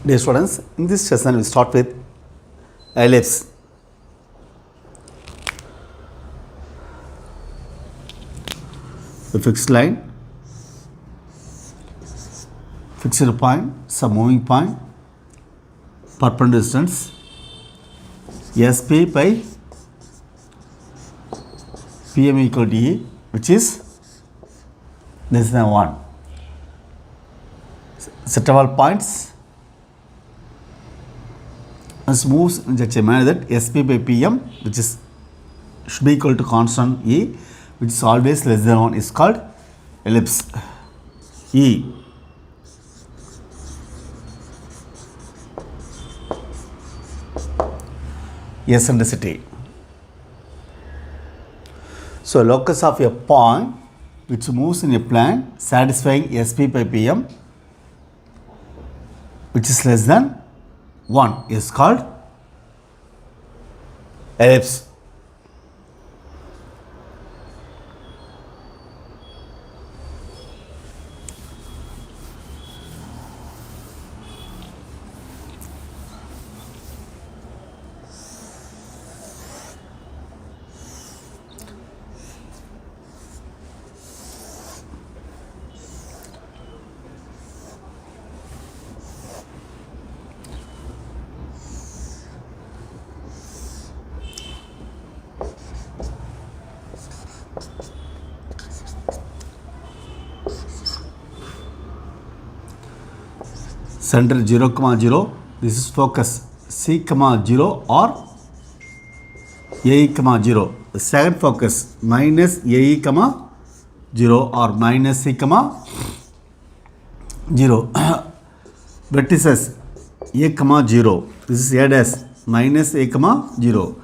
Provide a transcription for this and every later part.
Dear students, in this session we start with ellipse. A fixed line, fixed point, some moving point, perpendicular distance, SP by PM equal to E, which is less than 1. Set of all points and moves in such a manner that SP by PM, which is should be equal to constant E, which is always less than 1, is called ellipse. E. Eccentricity. So locus of a point which moves in a plane satisfying SP by PM, which is less than 1, is called ellipse. Center 0, 0, this is focus C, 0 or AE, 0. The second focus minus AE, 0 or minus C, 0. Vertices A, 0. This is A dash minus A, 0.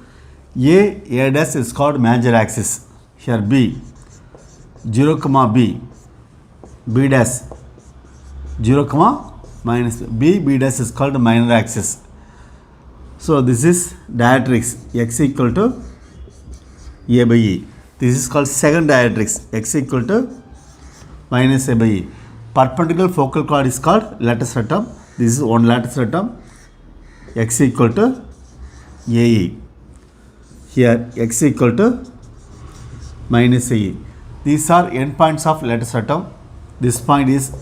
A dash is called major axis. Here B, 0, B, B dash 0, minus B dash is called minor axis. So this is directrix x equal to A by E. This is called second directrix x equal to minus A by E. Perpendicular focal chord is called lattice rectum. This is one lattice rectum x equal to AE. Here x equal to minus AE. These are endpoints of lattice rectum. This point is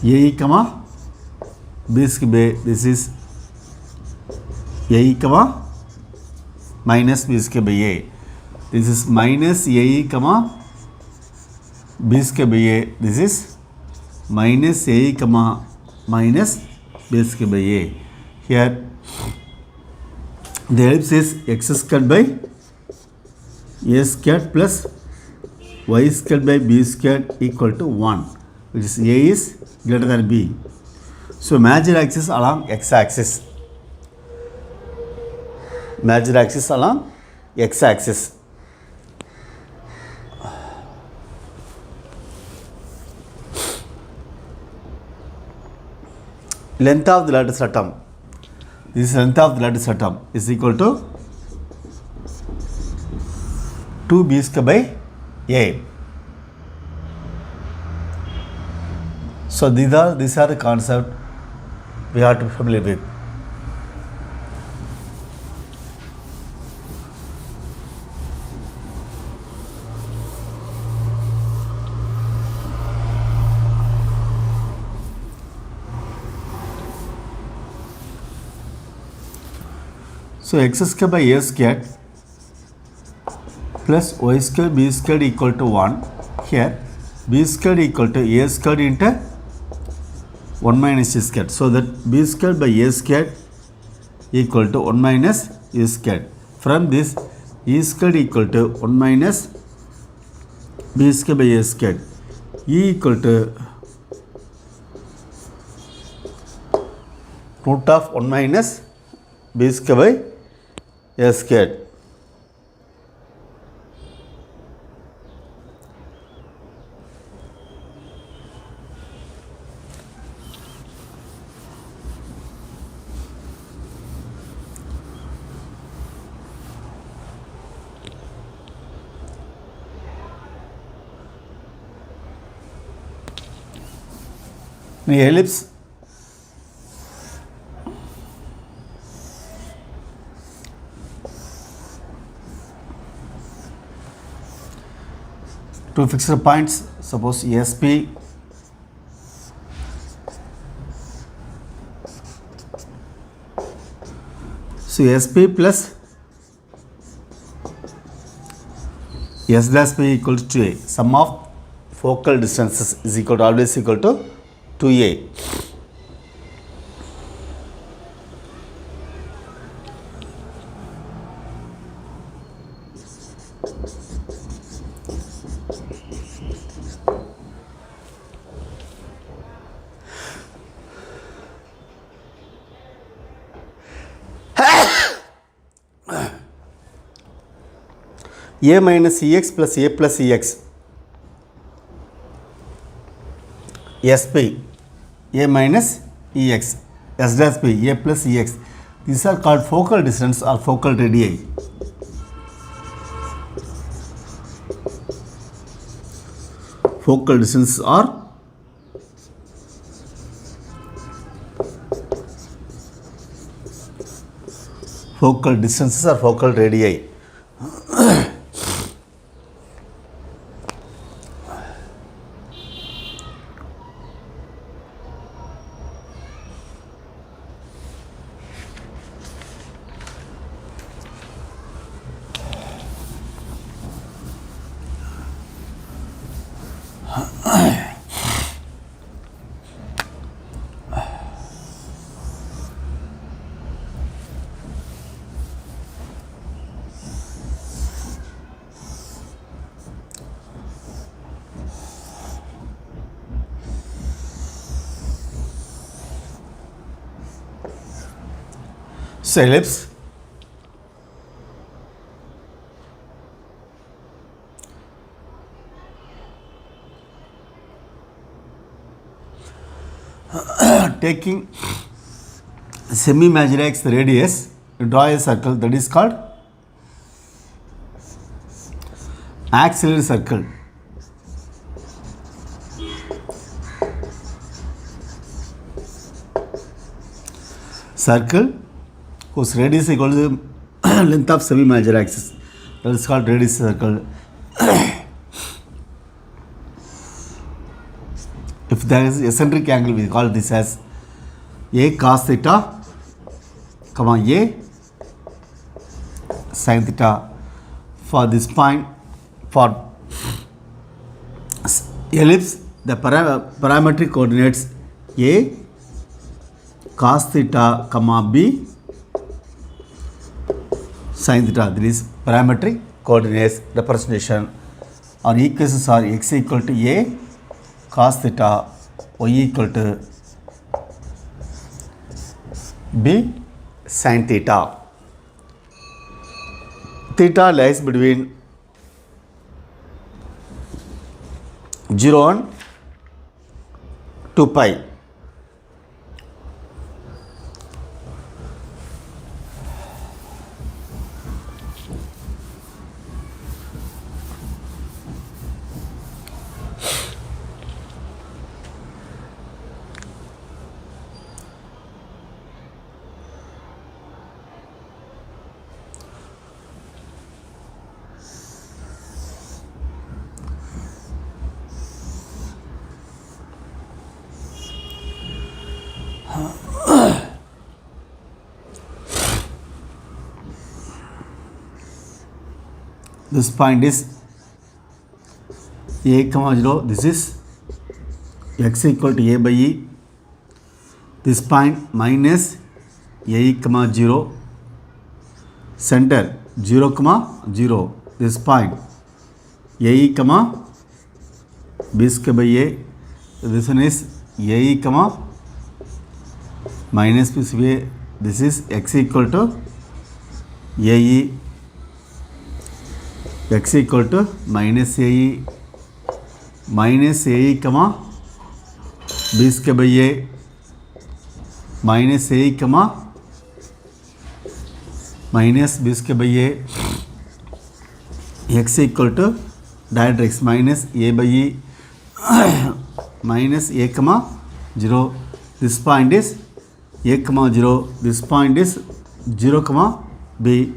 AE, B is B. This is AE, minus B is by A. This is minus AE, B is by A. This is minus AE, minus B is by A. Here the ellipse is x squared by A squared plus y squared by B squared equal to 1, which is A is greater than B. So major axis along x-axis. Major axis along x-axis. Length of the lattice rectum. This length of the lattice rectum is equal to 2B square by A. So these are the concepts we have to be familiar with. So x squared by A squared plus y squared B squared equal to 1. Here B squared equal to A squared into 1 minus A squared. So that B squared by A squared equal to 1 minus A squared. From this E squared equal to 1 minus B squared by A squared. E equal to root of 1 minus B squared by A squared. The ellipse two fixed points, suppose SP so SP plus S dash P equals to A. Sum of focal distances is equal to always equal to 2A. A minus EX plus A plus EX SP A minus EX S dash P A plus EX, these are called focal distance or focal radii. Focal distance or focal distances or focal radii. So ellipse taking semi-imaginary axis radius, draw a circle that is called axillary circle. Circle whose radius is equal to the length of semi-imaginary axis, that is called radius circle. If there is eccentric angle, we call this as A cos theta, comma A sin theta. For this point, for ellipse, the parametric coordinates A cos theta, comma B sin theta. This is parametric coordinates representation. Our equations are x equal to A cos theta, y equal to B sin theta. Theta lies between 0 and 2 pi. This point is A comma 0. This is x equal to A by E. This point minus A comma 0. Center 0 comma 0. This point A comma B square by A. This one is A comma minus B square. This is x equal to AE. X equal to minus AE comma B square by A minus AE comma minus B square by A. X equal to directrix minus A by E minus A comma 0. This point is A comma 0. This point is 0 comma B.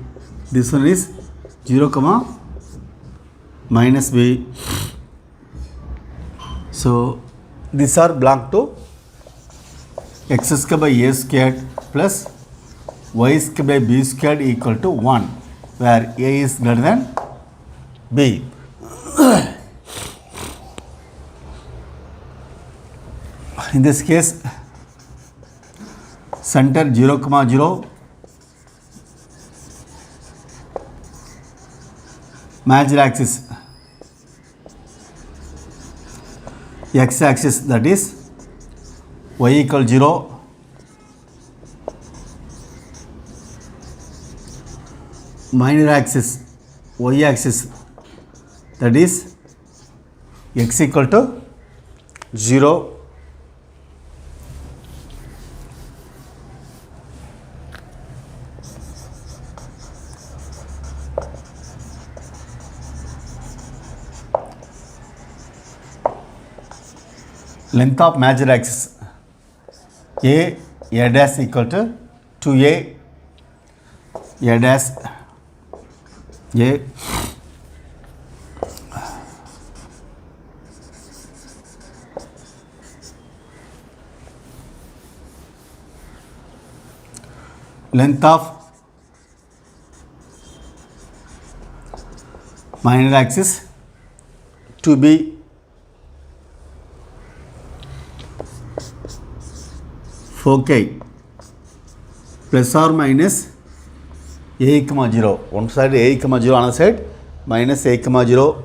This one is 0 comma minus B. So these are belong to x square by a squared plus y square by b squared equal to 1, where a is greater than b. In this case, center 0, 0, major axis x axis, that is y equal 0, minor axis y axis, that is x equal to 0, length of major axis a dash equal to 2a dash a length of minor axis 2b foci plus or minus a, 0. One side a, 0, another side minus a, 0.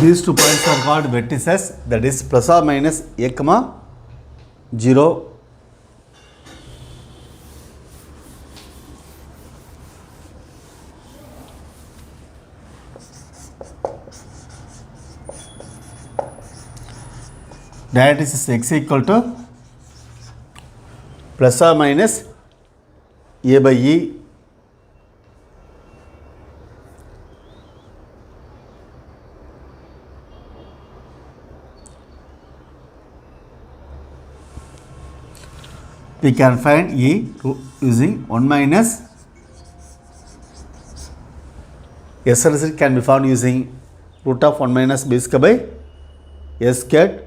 These 2 points are called vertices, that is plus or minus a, 0. Directrix is x equal to plus or minus a by e we can find e using 1 minus s result can be found using root of 1 minus b square by s squared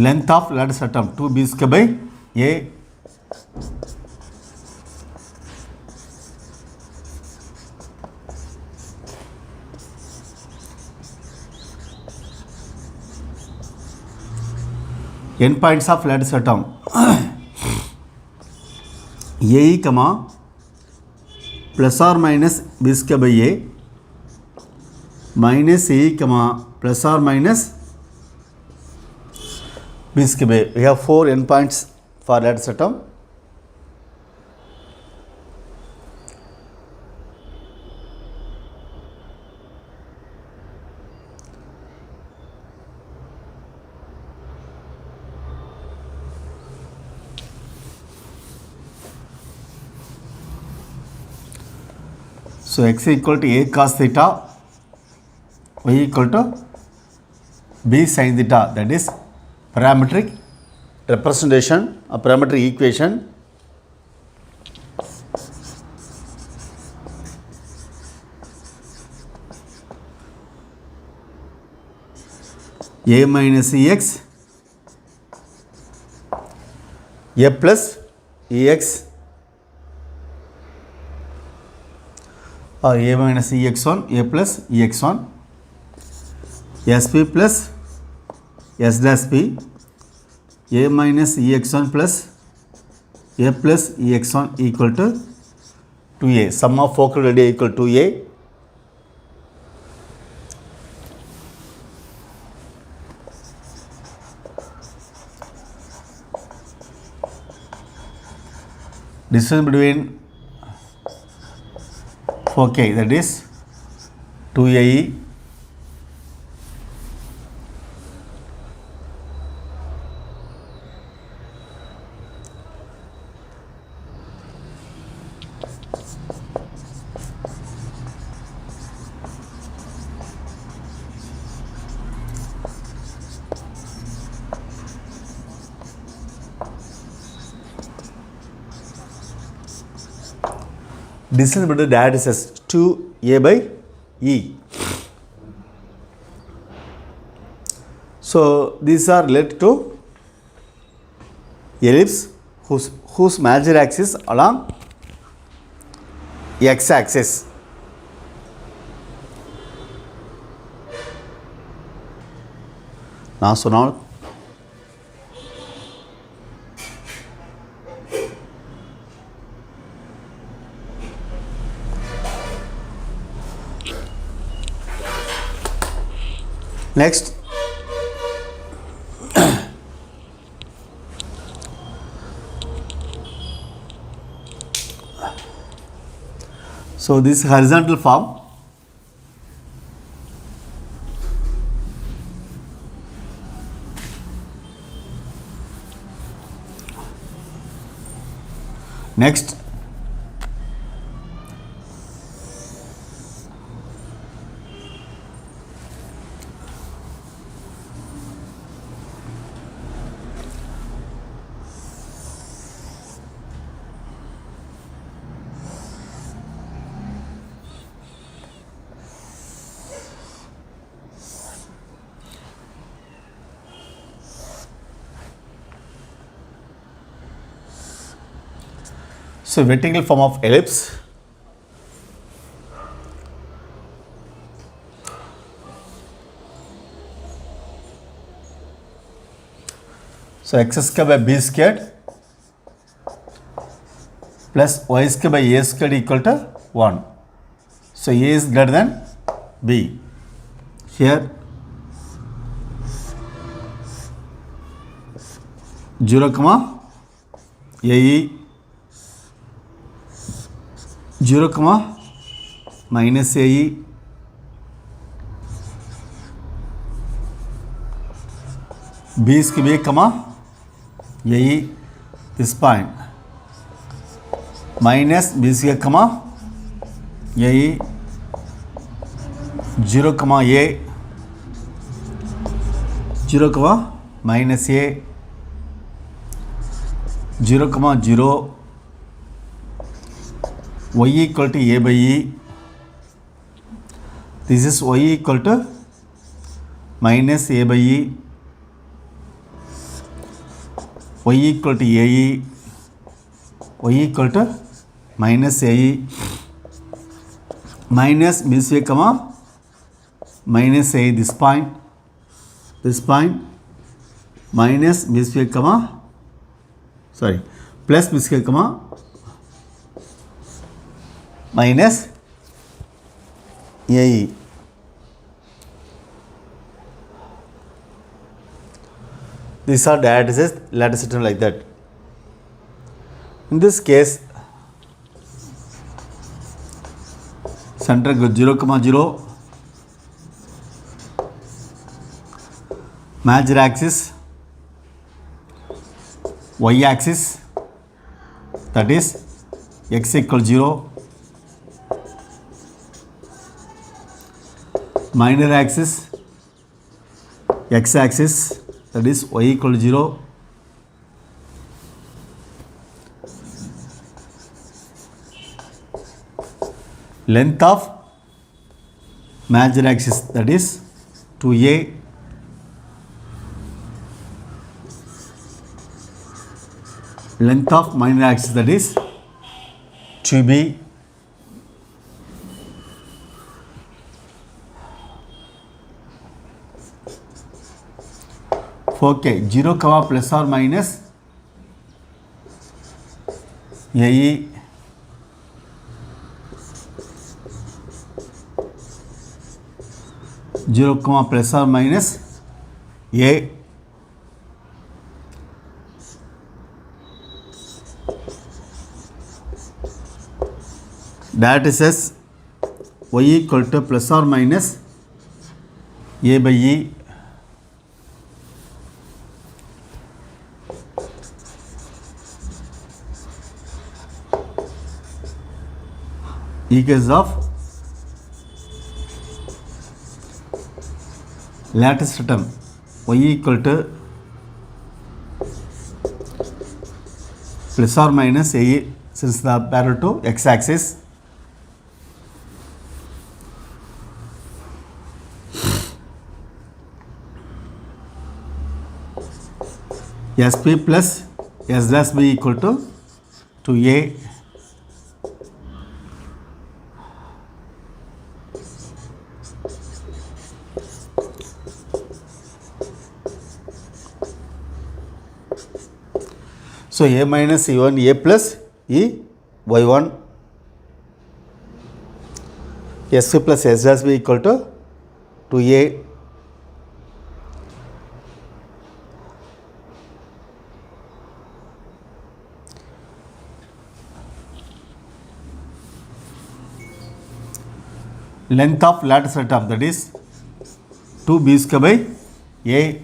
length of lattice atom 2b square by a endpoints of lattice atom a comma plus or minus b square by a minus a comma plus or minus b square by. We have 4 endpoints for lattice atom. So x equal to a cos theta, y equal to b sin theta, that is parametric representation of parametric equation. A minus ex a plus ex or a minus ex1 a plus ex1 sp plus s dash p a minus ex1 plus a plus ex1 equal to 2a. Sum of focal radii equal to a. Distance between foci, that is 2ae Distance between the vertices 2a by e. So these are related to ellipse whose major axis along x-axis. Now next, so this horizontal form, next so vertical form of ellipse, so x square by b squared plus y square by a squared equal to 1. So a is greater than b. Here 0 comma ae 0 comma minus ae b square comma ae this point minus b square comma ae 0 comma a 0 comma minus a 0 comma 0 y equal to a by e. This is y equal to minus a by e, y equal to ae, y equal to minus ae, minus b square comma minus a this point minus b square comma plus b square comma minus ae. These are diatheses, lattice system like that. In this case, center 0 comma 0, major axis y axis, that is x equal 0, minor axis x axis, that is y equal to 0, length of major axis, that is 2a, length of minor axis, that is 2b, okay, 0 comma plus or minus ae, 0 comma plus or minus a, that is y equal to plus or minus a by e, case of lattice system y equal to plus or minus a since the parallel to x axis sp plus s dash b equal to a so a minus e1 a plus e y1 sp plus s dash b equal to a length of lattice setup, that is 2b square by a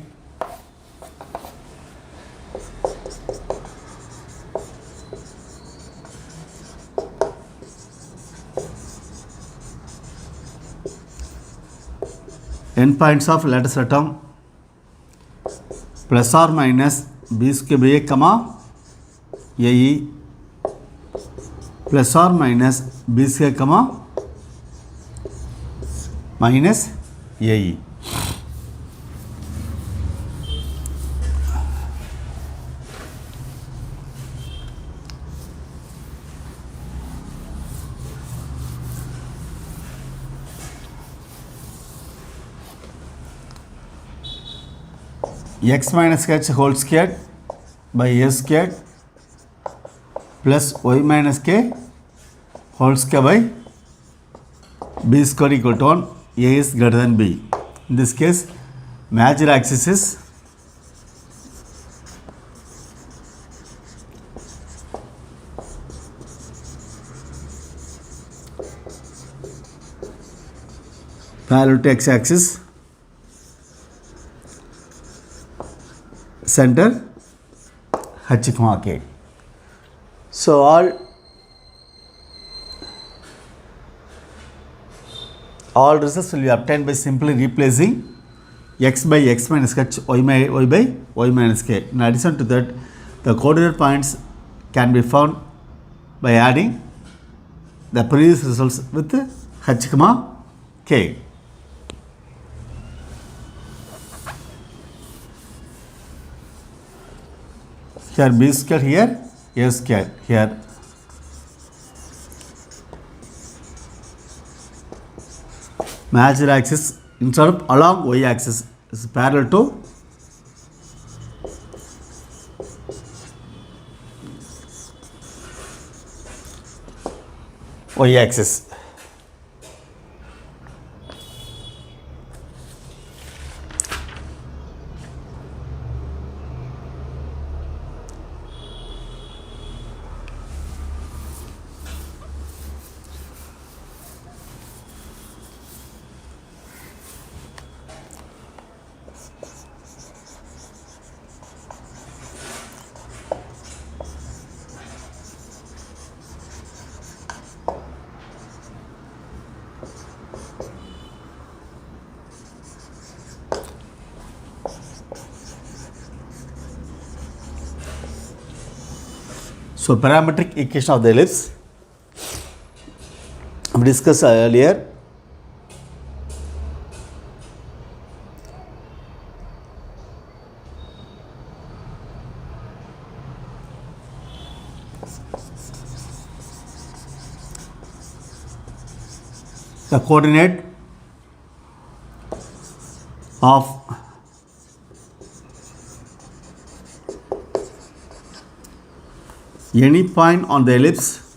endpoints of lattice atom plus or minus b square by a comma ae plus or minus b square comma minus ae. X minus h whole squared by a squared plus y minus k whole square by b squared equal to 1. A is greater than b. In this case, major axis is parallel to x axis, center h comma k. So all results will be obtained by simply replacing x by x minus h, y by y minus k. In addition to that, the coordinate points can be found by adding the previous results with h comma k. Here b square, here a square, here major axis instead of along y axis is parallel to y axis. So parametric equation of the ellipse we discussed earlier. The coordinate of any point on the ellipse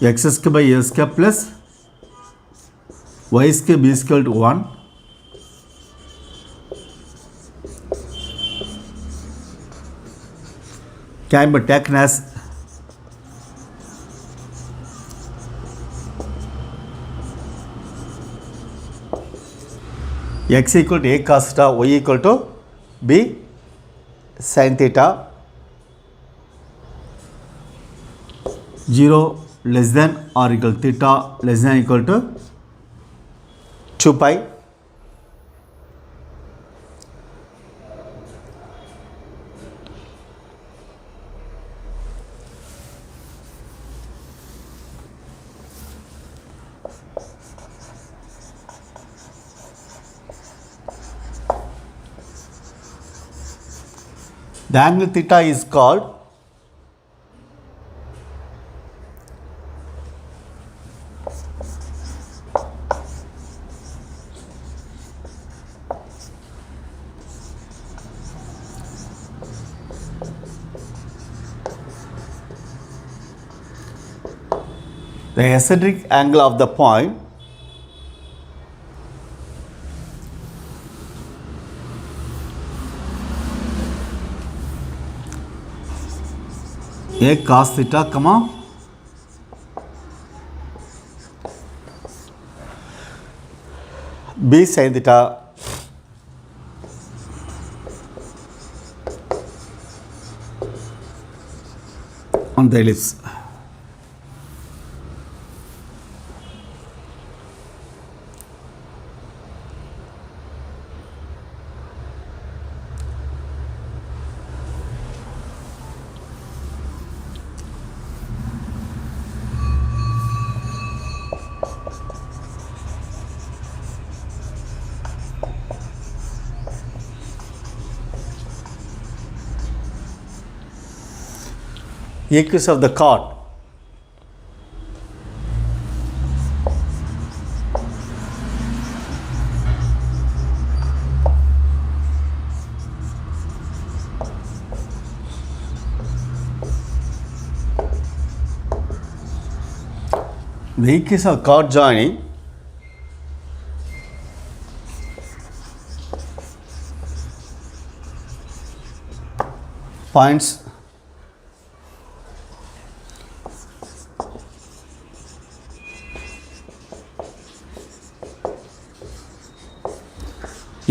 x square by a square plus y square b square to 1 can be taken as x equal to a cos theta, y equal to b sin theta, 0 less than or equal to theta less than or equal to 2 pi. The angle theta is called the eccentric angle of the point A cos theta, B sin theta on the ellipse. Equus of the chord. The equus of chord joining points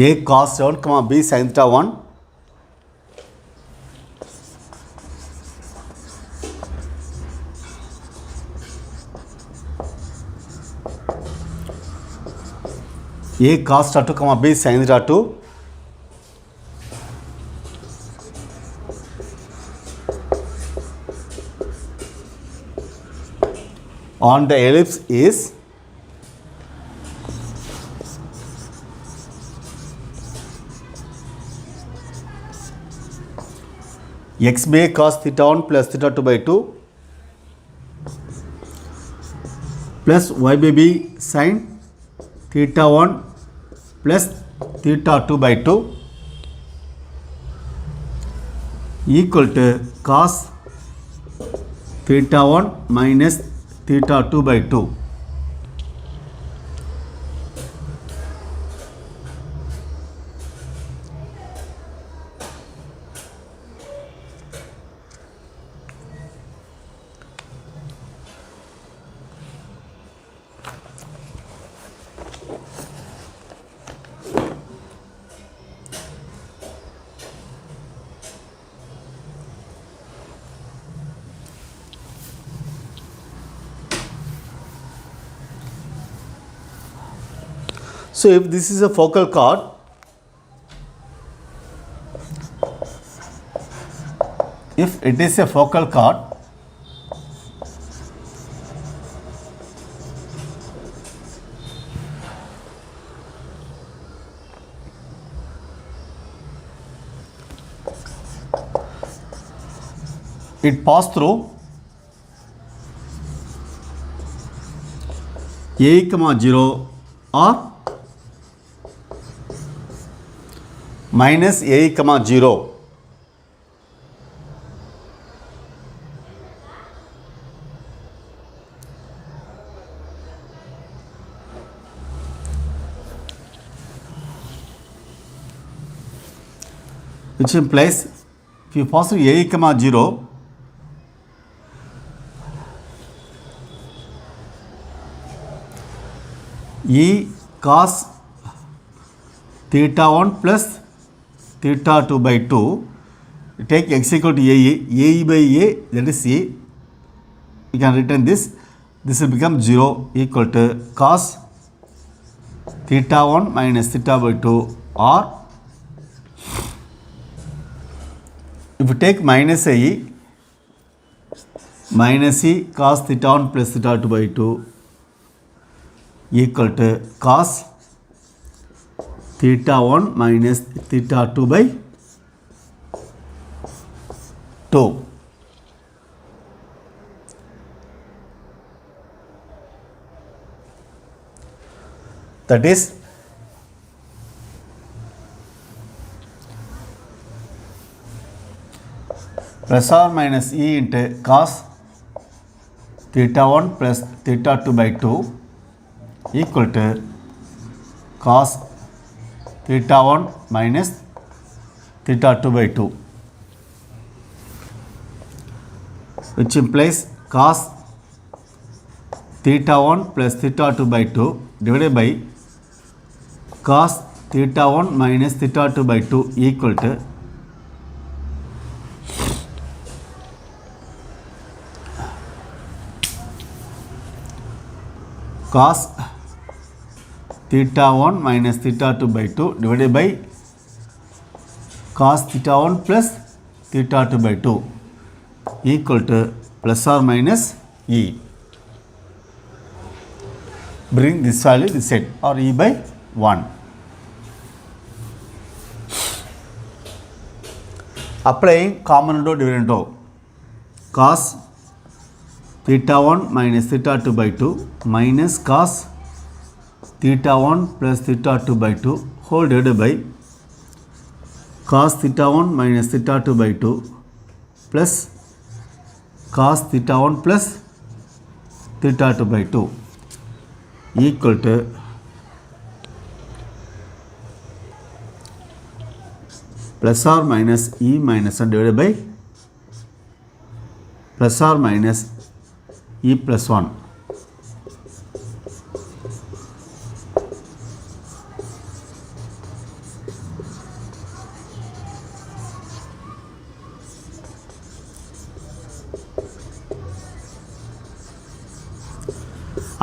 A cos 1, B sin theta 1, A cos theta 2, B sin theta 2, on the ellipse is XB cos theta 1 plus theta 2 by 2 plus YB sin theta 1 plus theta 2 by 2 equal to cos theta 1 minus theta 2 by 2. So if this is a focal chord, if it is a focal chord, it passes through A, 0 or minus A, 0. Which implies if you pass through A, 0, E cos theta 1 plus theta 2 by 2, take x equal to AE by A, that is A. You can written this will become 0 equal to cos theta 1 minus theta by 2, or if you take minus AE, minus E cos theta 1 plus theta 2 by 2 equal to cos theta 1 minus theta 2 by 2. That is plus or minus e into cos theta 1 plus theta 2 by 2 equal to cos theta 1 minus theta 2 by 2, which implies cos theta 1 plus theta 2 by 2 divided by cos theta 1 minus theta 2 by 2 equal to cos theta 1 minus theta 2 by 2 divided by cos theta 1 plus theta 2 by 2 equal to plus or minus e. Bring this value this set or e by 1. Applying common root dividend of cos theta 1 minus theta 2 by 2 minus cos theta 1 plus theta 2 by 2 whole divided by cos theta 1 minus theta 2 by 2 plus cos theta 1 plus theta 2 by 2 equal to plus or minus e minus 1 divided by plus or minus e plus 1.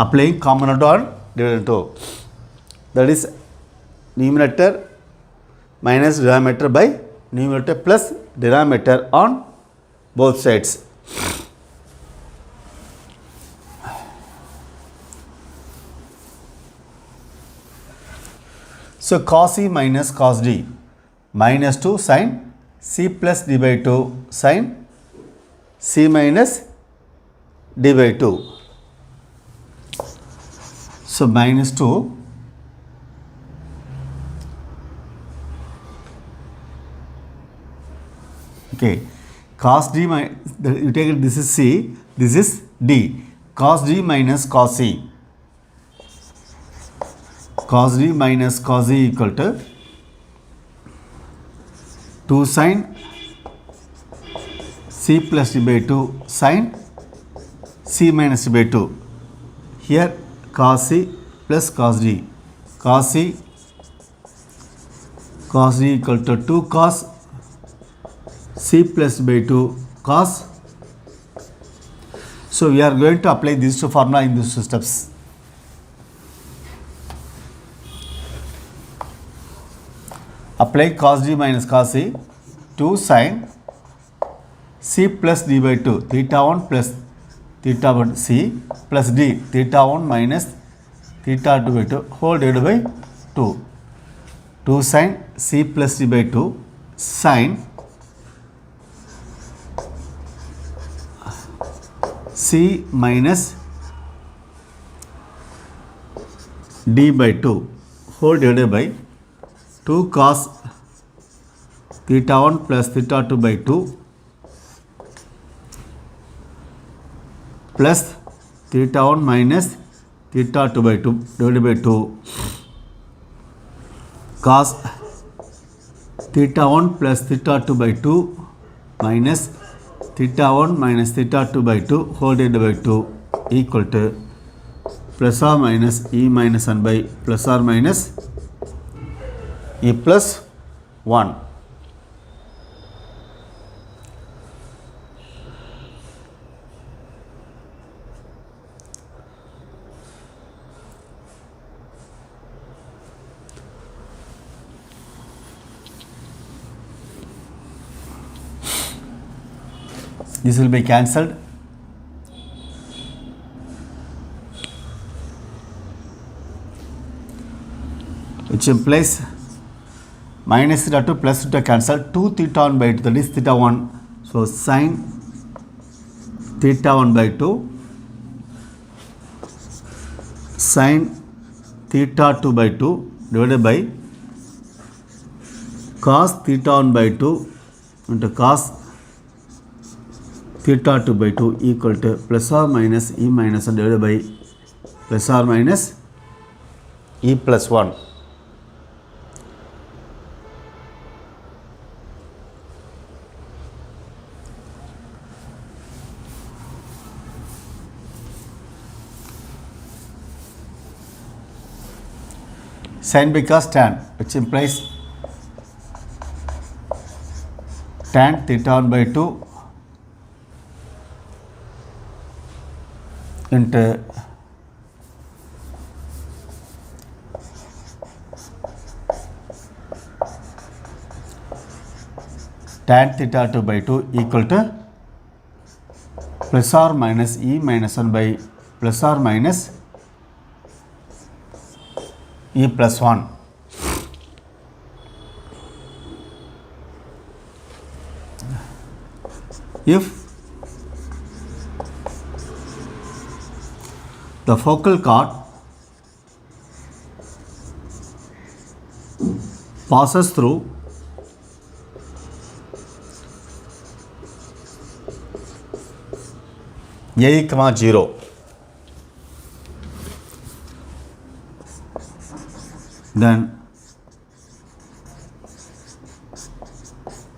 Applying common root on dividend 2, that is numerator minus denominator by numerator plus denominator on both sides. So cos e minus cos d minus 2 sin c plus d by 2 sin c minus d by 2. So minus 2 okay, cos d you take it, this is c, this is d, cos d minus cos c, cos d minus cos e equal to 2 sin c plus d by 2 sin c minus d by 2. Here cos c plus cos d, cos c cos d equal to 2 cos c plus by 2 cos. So we are going to apply these two formula in these two steps. Apply cos d minus cos c, 2 sin c plus d by 2 theta 1 plus theta 1 c plus d theta 1 minus theta 2 by 2 whole divided by 2. 2 sin c plus d by 2 sin c minus d by 2 whole divided by 2 cos theta 1 plus theta 2 by 2 plus theta 1 minus theta 2 by 2 divided by 2 cos theta 1 plus theta 2 by 2 minus theta 1 minus theta 2 by 2 whole divided by 2 equal to plus or minus e minus 1 by plus or minus e plus 1. This will be cancelled. Which implies minus theta 2 plus theta cancel 2 theta 1 by 2, that is theta 1. So So sin theta 1 by 2 sin theta 2 by 2 divided by cos theta 1 by 2 into cos theta 2 by 2 equal to plus or minus e minus 1 divided by plus or minus e plus 1. Sin because tan, which implies tan theta 1 by 2 into tan theta 2 by 2 equal to plus or minus e minus 1 by plus or minus e plus 1. If the focal chord passes through a, 0, then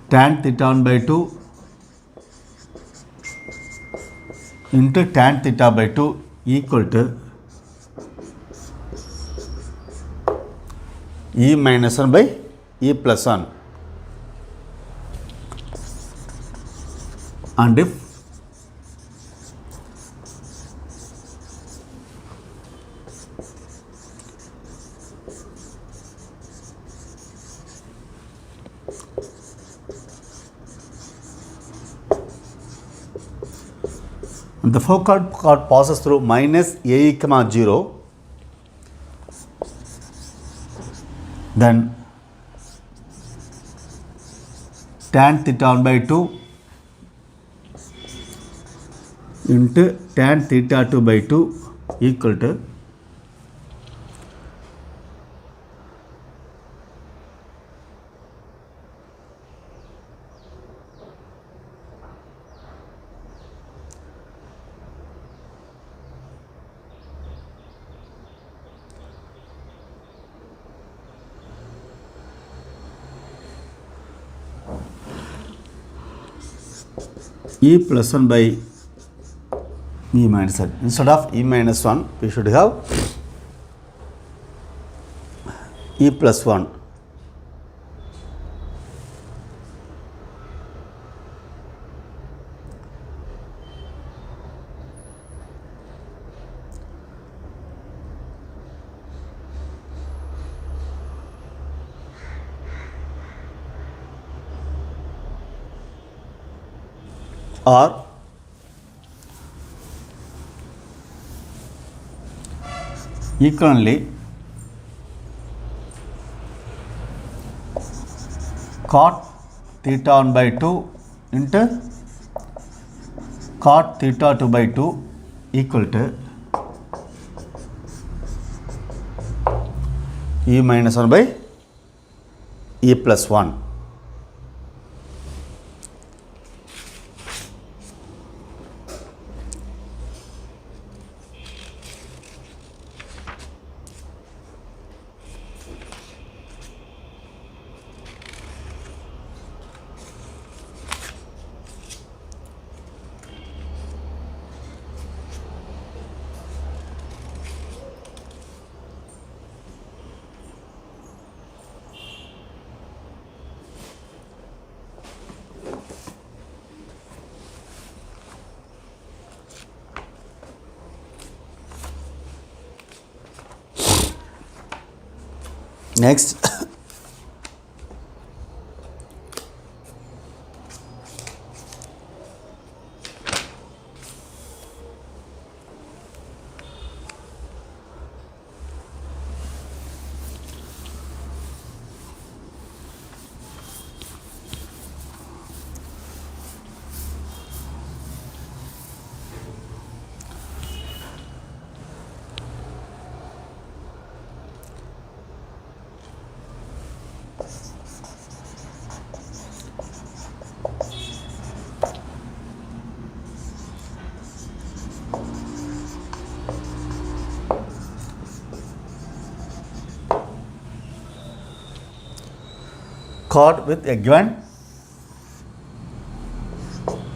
tan theta 1 by 2 into tan theta by 2 equal to e minus 1 by e plus 1. And if the focal chord passes through minus a, 0, then tan theta 1 by 2 into tan theta 2 by 2 equal to e plus 1 by e minus 1. Instead of e minus 1, we should have e plus 1. Or equivalently cot theta 1 by 2 into cot theta 2 by 2 equal to e minus 1 by e plus 1. Next, chord with a given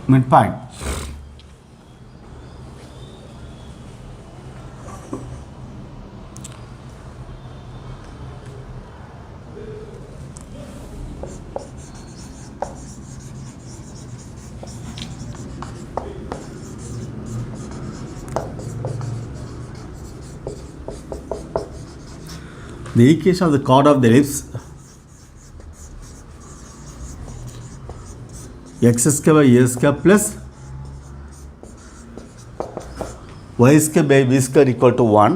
midpoint. The equation of the chord of the ellipse x square by a square plus y square by b square equal to 1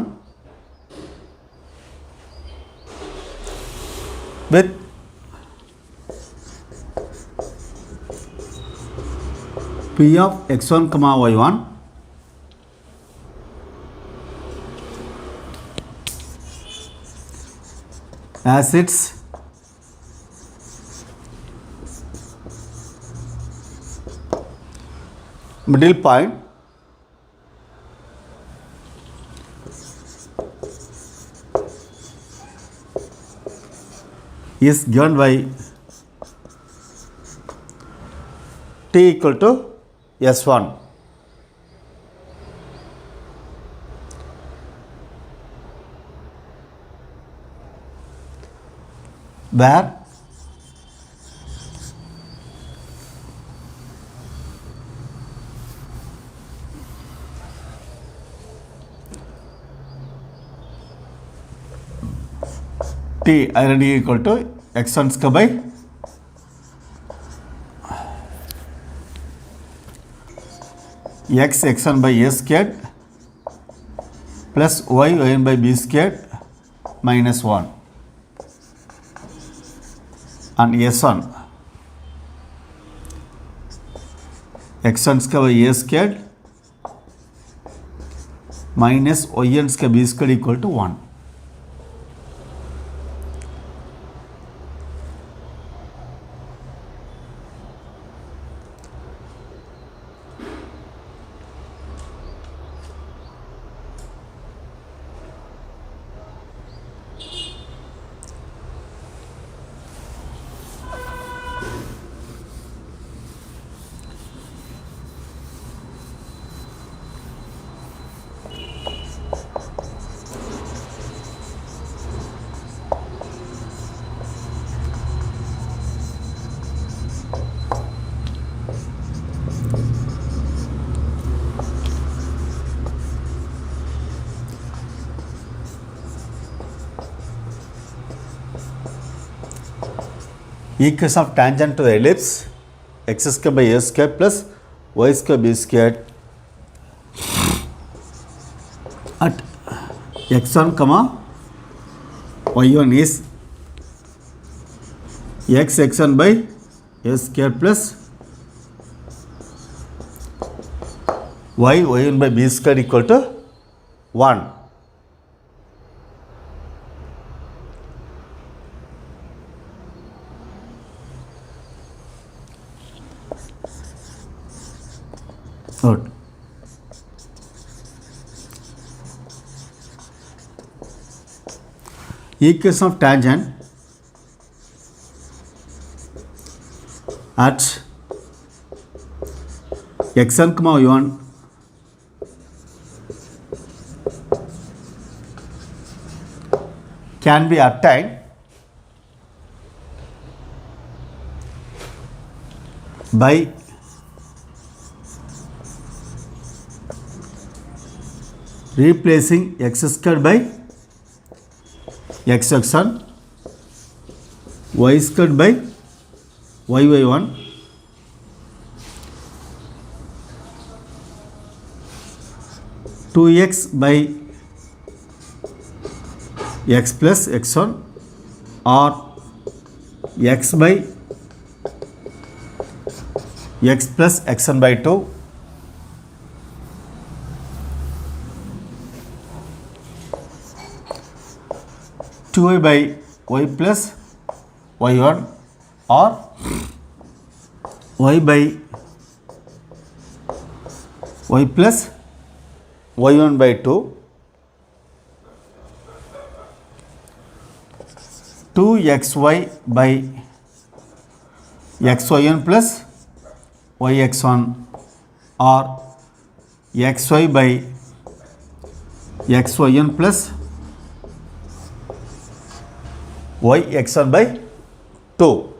with p of x1 comma y1 as its middle point is given by t equal to s1. Where t already equal to x1 square by x1 by a squared plus y1 by b squared minus 1 and s1 x1 square by a squared minus yn square b squared equal to 1. Equation of tangent to the ellipse x square by a square plus y square b squared at x1 comma y1 is x1 by a square plus y1 by b square equal to 1. Good. Equation of tangent at x1 comma y1 can be obtained by replacing x squared by x1 y squared by y1 2x by x plus x1 or x by x plus x1 by 2 2y by y plus y1 or y by y plus y1 by 2 2xy by xyn plus yx1 or xy by xyn plus yx1 by 2.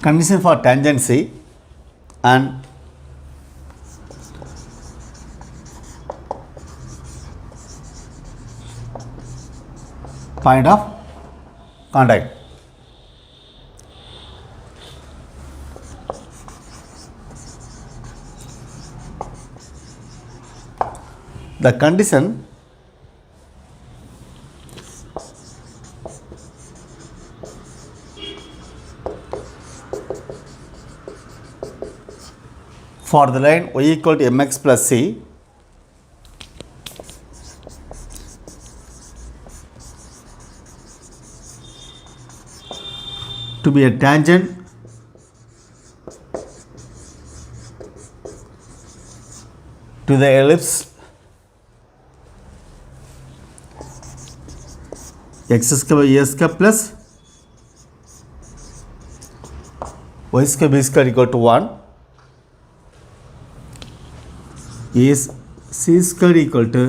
Condition for tangency and point of contact. The condition for the line y equal to mx plus c to be a tangent to the ellipse x square by a square plus y square b square equal to 1 is c square equal to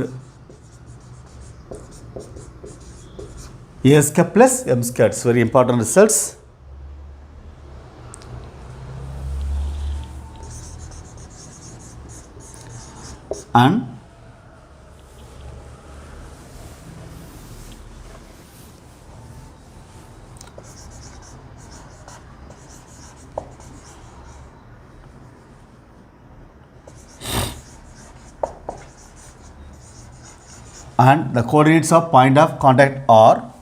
a square plus m square. It's very important results. And the coordinates of point of contact are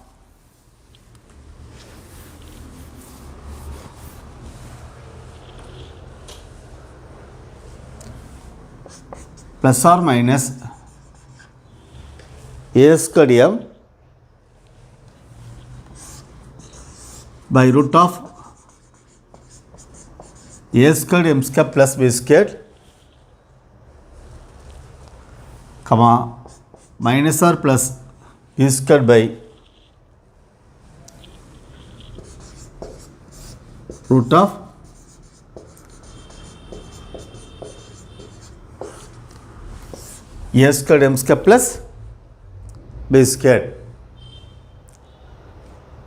plus or minus a squared m by root of a squared m square plus b squared, comma minus or plus b squared by root of a squared m square plus b squared.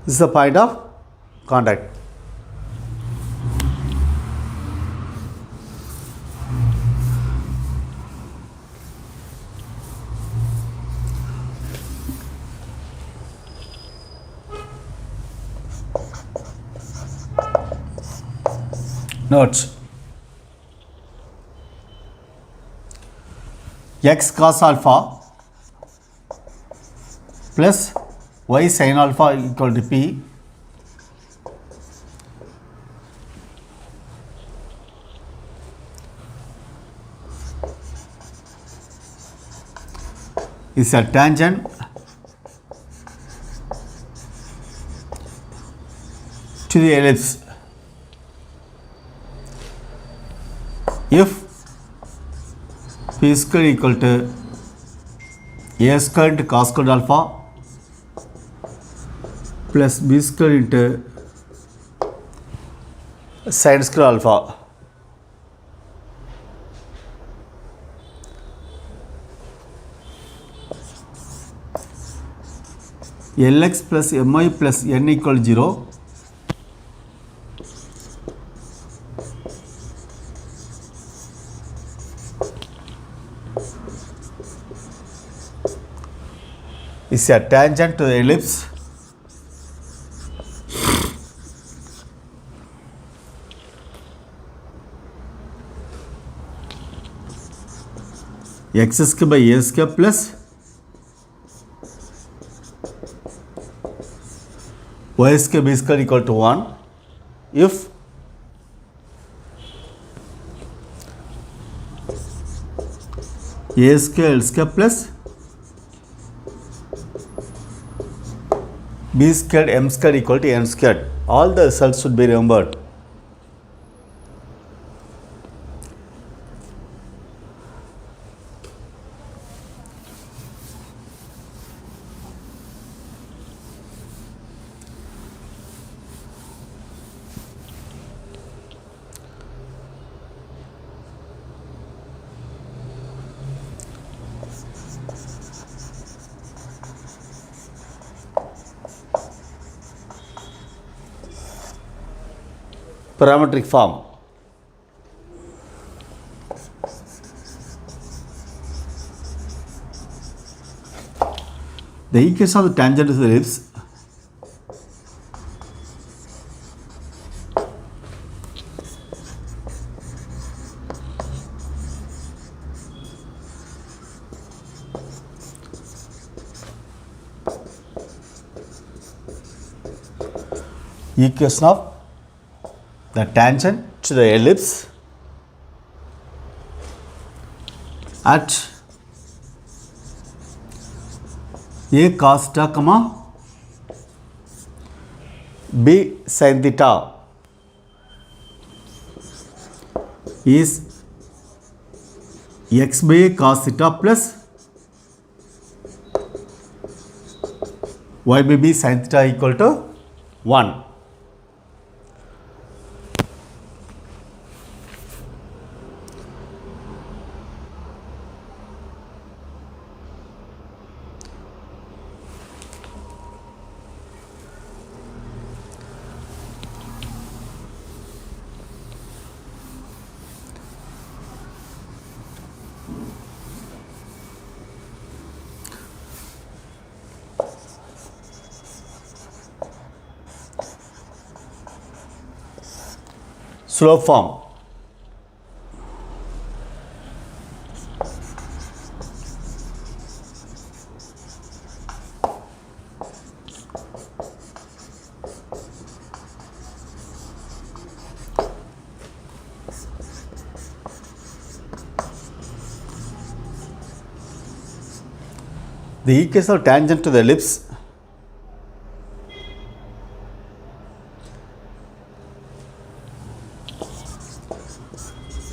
This is the point of contact. Notes: x cos alpha plus y sin alpha equal to p is a tangent to the ellipse if p square equal to a square into cos squared alpha plus b square into sin square alpha. Lx plus my plus n equal to 0 is a tangent to the ellipse x square by a square plus y square b square equal to 1 if a square l square plus b squared m squared equal to n squared. All the results should be remembered. Parametric form. The equation of the tangent to the ellipse equation of the tangent to the ellipse at a cos theta comma b sin theta is x by a cos theta plus y by b sin theta equal to 1. Slope form. The equation of tangent to the ellipse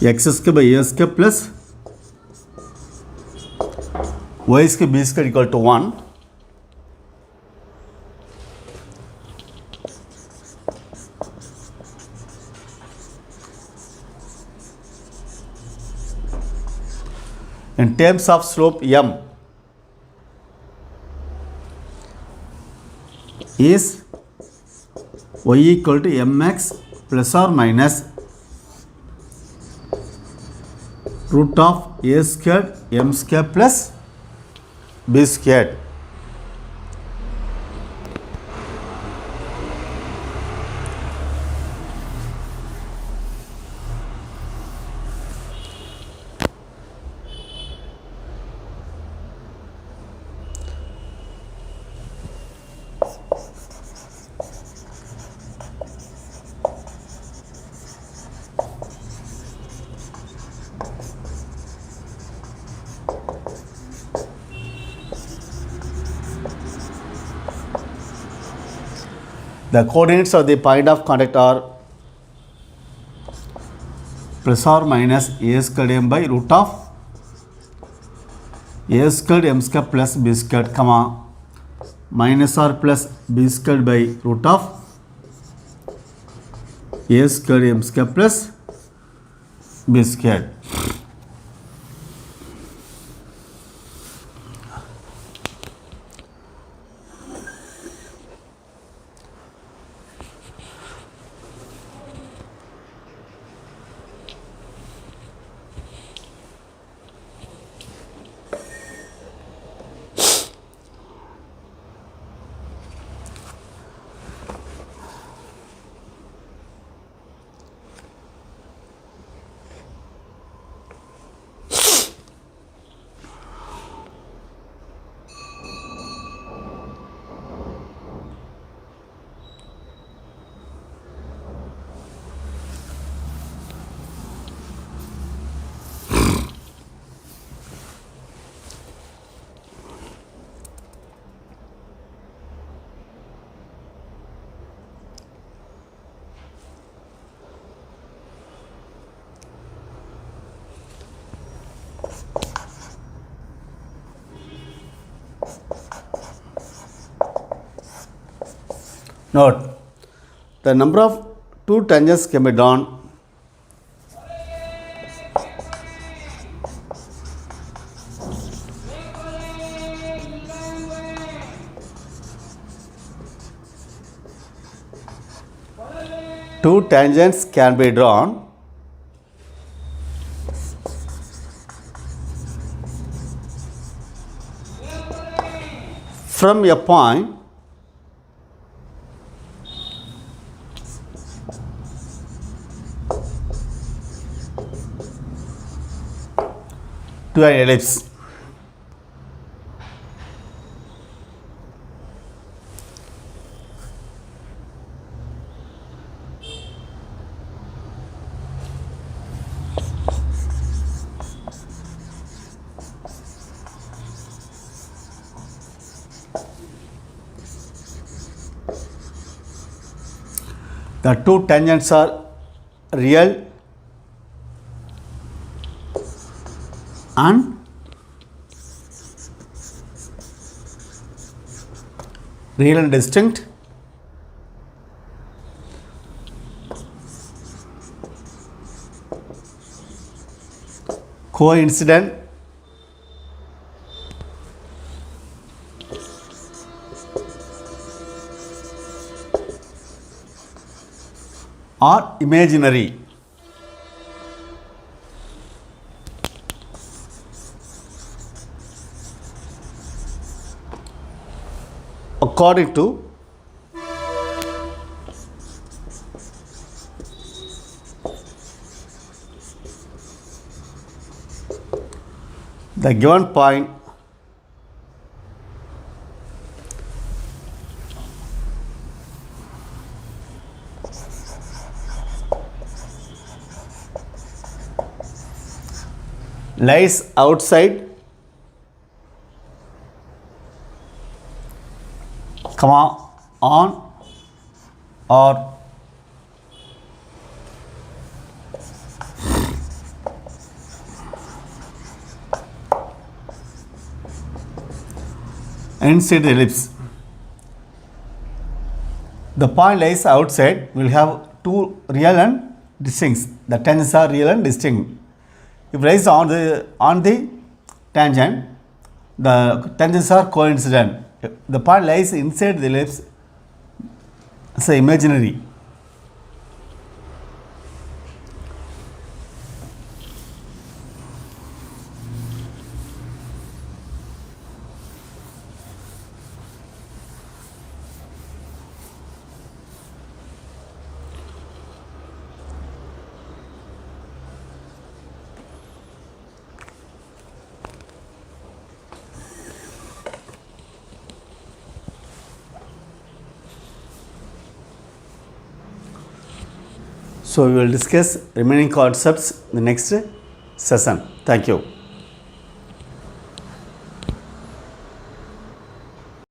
x square by a square plus y square b square equal to 1. In terms of slope m is y equal to mx plus or minus root of a squared m squared plus b squared. The coordinates of the point of contact are plus or minus a squared m by root of a squared m squared plus b squared, comma minus or plus b squared by root of a squared m squared plus b squared. Note, the number of two tangents can be drawn from a point to an ellipse. The two tangents are real and distinct. Coincident or imaginary. According to the given point lies outside, on or inside the ellipse. The point lies outside will have two real and distinct. The tangents are real and distinct. If lies on the tangent, the tangents are coincident. If the point lies inside the ellipse, it's imaginary. So we will discuss remaining concepts in the next session. Thank you.